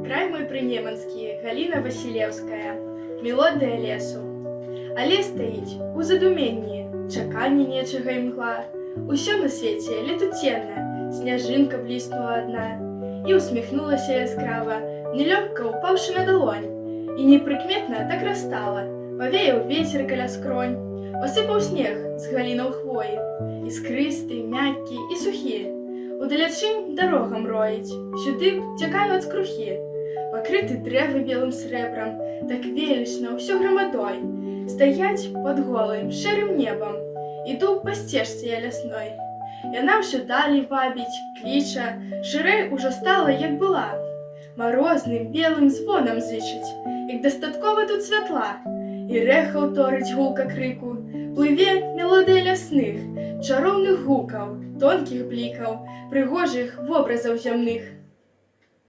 Край мой прынеманскі, Галіна Васілеўская, мелодыя лесу. А лес стаіць у задуменні, чаканні нечага імгла. Усё на свеце летуценна, сняжынка бліснула адна, і усміхнулася яскрава, нелёгка упаўшы на далонь, і непрыкметна так растала, павеяў вецер каля скронь, посыпаў снег з галінаў хвоі, іскрысты, мяккі і сухі. Удалячынь дарогам роіць, сюды цякаюць скрухі, пакрыты дрэвы белым срэбрам, так велічна ўсё грамадой, стаяць пад голым шэрым небам, іду па сцежцы я лясной. Яна ўсё далей вабіць, кліча, шырэй ужо стала, як была. Марозным белым звонам зычыць, як дастаткова тут святла, і рэха ўторыць гулка крыку, плыве мелодыя лясных, чароўных гукаў, тонкіх блікаў, прыгожых вобразаў зямных.